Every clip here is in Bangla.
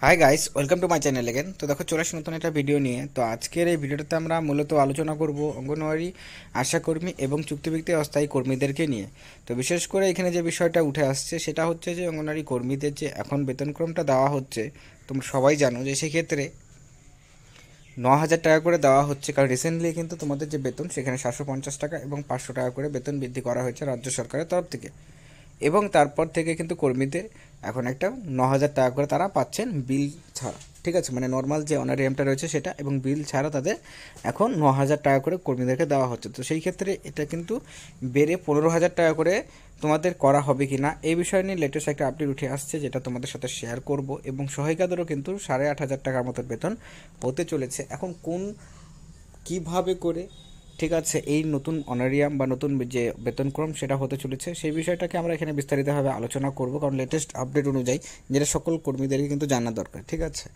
Hi guys, welcome to my channel again. তো দেখো, চলে আসি নতুন একটা ভিডিও নিয়ে। তো আজকের এই ভিডিওটাতে আমরা মূলত আলোচনা করব অঙ্গনওয়াড়ি আশাকর্মী এবং চুক্তিভিত্তিক অস্থায়ী কর্মীদেরকে নিয়ে। তো বিশেষ করে এখানে যে বিষয়টা উঠে আসছে সেটা হচ্ছে যে অঙ্গনওয়াড়ি কর্মীদের যে এখন বেতনক্রমটা দেওয়া হচ্ছে, তোমরা সবাই জানো যে সেক্ষেত্রে 9,000 টাকা করে দেওয়া হচ্ছে। কারণ রিসেন্টলি কিন্তু তোমাদের যে বেতন সেখানে 750 টাকা এবং 500 টাকা করে বেতন বৃদ্ধি করা হয়েছে রাজ্য সরকারের তরফ থেকে। এবং তারপর থেকে কিন্তু কর্মীদের এখন একটা 9,000 টাকা করে তারা পাচ্ছেন বিল ছাড়া। ঠিক আছে, মানে নর্মাল যে অনারিয়ামটা রয়েছে সেটা এবং বিল ছাড়া তাদের এখন 9,000 টাকা করে কর্মীদেরকে দেওয়া হচ্ছে। তো সেই ক্ষেত্রে এটা কিন্তু বেড়ে 15,000 টাকা করে তোমাদের করা হবে কি না এই বিষয় নিয়ে লেটেস্ট একটা আপডেট উঠে আসছে, যেটা তোমাদের সাথে শেয়ার করব। এবং সহায়িকাদেরও কিন্তু 8,500 টাকার মতো বেতন হতে চলেছে। এখন কোন কিভাবে করে, ঠিক আছে, এই নতুন অনারিয়াম বা নতুন যে বেতনক্রম সেটা হতে চলেছে সেই বিষয়টাকে আমরা এখানে বিস্তারিতভাবে আলোচনা করব, কারণ লেটেস্ট আপডেট অনুযায়ী যেটা সকল কর্মীদেরকে কিন্তু জানা দরকার। ঠিক আছে,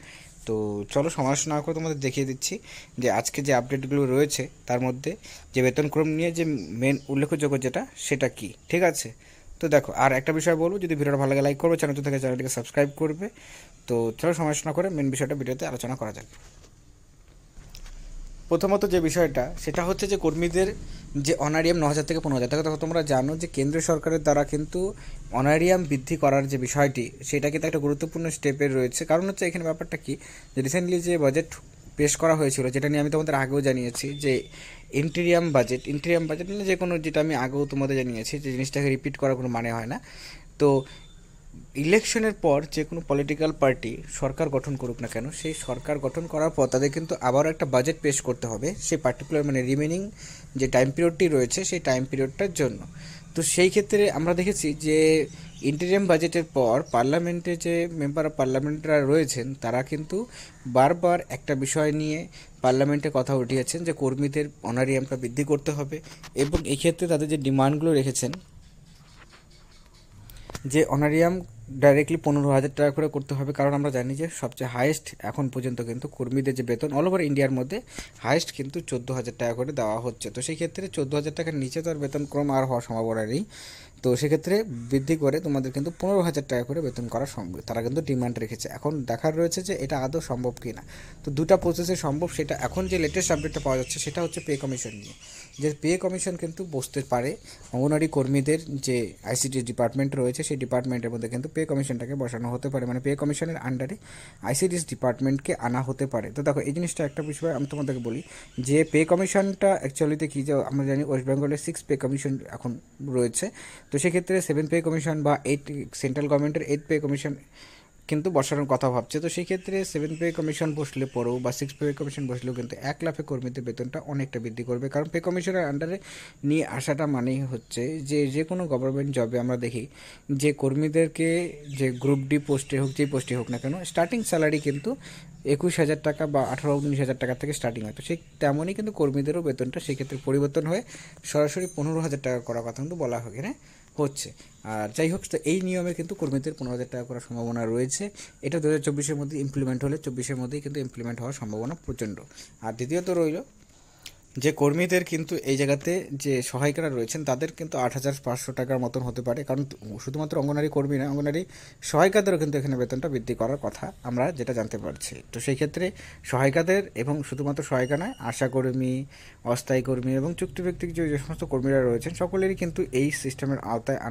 তো চলো সময় না করে তোমাদের দেখিয়ে দিচ্ছি যে আজকে যে আপডেটগুলো রয়েছে তার মধ্যে যে বেতনক্রম নিয়ে যে মেন উল্লেখযোগ্য যেটা সেটা কি। ঠিক আছে, তো দেখো, আর একটা বিষয় বলবো, যদি ভিডিওটা ভালো লাগে লাইক করবে, চ্যানেল থেকে চ্যানেলটিকে সাবস্ক্রাইব করবে। তো চলো সময় না করে মেন বিষয়টা ভিডিওতে আলোচনা করা যাক। প্রথমত যে বিষয়টা সেটা হচ্ছে যে কর্মীদের যে অনারিয়াম 9,000 থেকে 15,000 টাকা, তখন তোমরা জানো যে কেন্দ্র সরকারের দ্বারা কিন্তু অনারিয়াম বৃদ্ধি করার যে বিষয়টি সেটা কিন্তু একটা গুরুত্বপূর্ণ স্টেপের রয়েছে। কারণ হচ্ছে এখানে ব্যাপারটা কি, যে রিসেন্টলি যে বাজেট পেশ করা হয়েছিল, যেটা নিয়ে আমি তোমাদের আগেও জানিয়েছি যে ইন্টেরিয়াম বাজেট মানে যে কোনো, যেটা আমি আগেও তোমাদের জানিয়েছি যে জিনিসটাকে রিপিট করার কোনো মানে হয় না। তো ইলেকশনের পর যে কোনো পলিটিক্যাল পার্টি সরকার গঠন করুক না কেন, সেই সরকার গঠন করার পর তাদের কিন্তু আবারও একটা বাজেট পেশ করতে হবে সেই পার্টিকুলার মানে রিমেনিং যে টাইম পিরিয়ডটি রয়েছে সেই টাইম পিরিয়ডটার জন্য। তো সেই ক্ষেত্রে আমরা দেখেছি যে ইন্টেরিয়াম বাজেটের পর পার্লামেন্টে যে মেম্বার অফ পার্লামেন্টরা রয়েছেন তারা কিন্তু বারবার একটা বিষয় নিয়ে পার্লামেন্টে কথা উঠিয়েছেন যে কর্মীদের অনারিয়ামটা বৃদ্ধি করতে হবে। এবং এই ক্ষেত্রে তাদের যে ডিমান্ডগুলো রেখেছেন যে অনারিয়াম ডাইরেক্টলি 15,000 টাকা করে করতে হবে। কারণ আমরা জানি যে সবচেয়ে হাইয়েস্ট এখন পর্যন্ত কিন্তু কর্মীদের যে বেতন অল ওভার ইন্ডিয়ার মধ্যে হাইয়েস্ট কিন্তু 14,000 টাকা করে দেওয়া হচ্ছে। তো সেই ক্ষেত্রে 14,000 টাকার নিচে তো আর বেতন ক্রম আর হওয়ার সম্ভাবনা নেই। তো সেক্ষেত্রে বৃদ্ধি করে তোমাদের কিন্তু 15,000 টাকা করে বেতন করা সম্ভব, তারা কিন্তু ডিমান্ড রেখেছে। এখন দেখার রয়েছে যে এটা আদৌ সম্ভব কি না। তো দুটা প্রসেসে সম্ভব, সেটা এখন যে লেটেস্ট আপডেটটা পাওয়া যাচ্ছে সেটা হচ্ছে পে কমিশন নিয়ে। যে পে কমিশন কিন্তু বসতে পারে অঙ্গনওয়াড়ি কর্মীদের যে আইসিটি ডিপার্টমেন্ট রয়েছে সেই ডিপার্টমেন্টের মধ্যে কিন্তু পে কমিশনটাকে বসানো হতে পারে, মানে পে কমিশনের আন্ডারে আইসিডিএস ডিপার্টমেন্টকে আনা হতে পারে। তো দেখো, এই জিনিসটা একটা বিষয় আমি তোমাদেরকে বলি যে পে কমিশনটা অ্যাকচুয়ালিতে কী, যে আমরা জানি ওয়েস্ট বেঙ্গলের 6 পে কমিশন এখন রয়েছে। তো সেক্ষেত্রে 7 পে কমিশন বা 8 সেন্ট্রাল গভর্নমেন্টের 8 পে কমিশন কিন্তু বসানোর কথা ভাবছে। তো সেই ক্ষেত্রে 7 পে কমিশন বসলে পরেও বা 6 পে কমিশন বসলেও কিন্তু 1 লাফে কর্মীদের বেতনটা অনেকটা বৃদ্ধি করবে। কারণ পে কমিশনের আন্ডারে নিয়ে আসাটা মানেই হচ্ছে যে যে কোনো গভর্নমেন্ট জবে আমরা দেখি যে কর্মীদেরকে যে গ্রুপ ডি পোস্টে হোক, যেই পোস্টে হোক না কেন, স্টার্টিং স্যালারি কিন্তু 21,000 টাকা বা 18-19,000 টাকা থেকে স্টার্টিং হয়। তো সেই তেমনই কিন্তু কর্মীদেরও বেতনটা সেক্ষেত্রে পরিবর্তন হয়ে সরাসরি 15,000 টাকা করার কথা কিন্তু বলা হয় এখানে হচ্ছে। আর যাই হোক, তো এই নিয়মে কিন্তু কর্মীদের 15,000 টাকা করার সম্ভাবনা রয়েছে। এটা 2024-এর মধ্যে ইমপ্লিমেন্ট হলে 24-এর মধ্যেই কিন্তু ইমপ্লিমেন্ট হওয়ার সম্ভাবনা প্রচণ্ড। আর দ্বিতীয়ত রইল যে কর্মীদের কিন্তু এই জায়গাতে যে সহায়িকারা রয়েছেন তাদের কিন্তু 8,500 টাকার মতন হতে পারে। কারণ শুধুমাত্র অঙ্গনারী কর্মী না, অঙ্গনারী সহায়িকাদেরও কিন্তু এখানে বেতনটা বৃদ্ধি করার কথা আমরা যেটা জানতে পারছি। তো সেই ক্ষেত্রে সহায়িকাদের এবং শুধুমাত্র সহায়িকা নয়, আশাকর্মী, অস্থায়ী কর্মী এবং চুক্তিভিত্তিক যে সমস্ত কর্মীরা রয়েছেন সকলেরই কিন্তু এই সিস্টেমের আওতায় আনা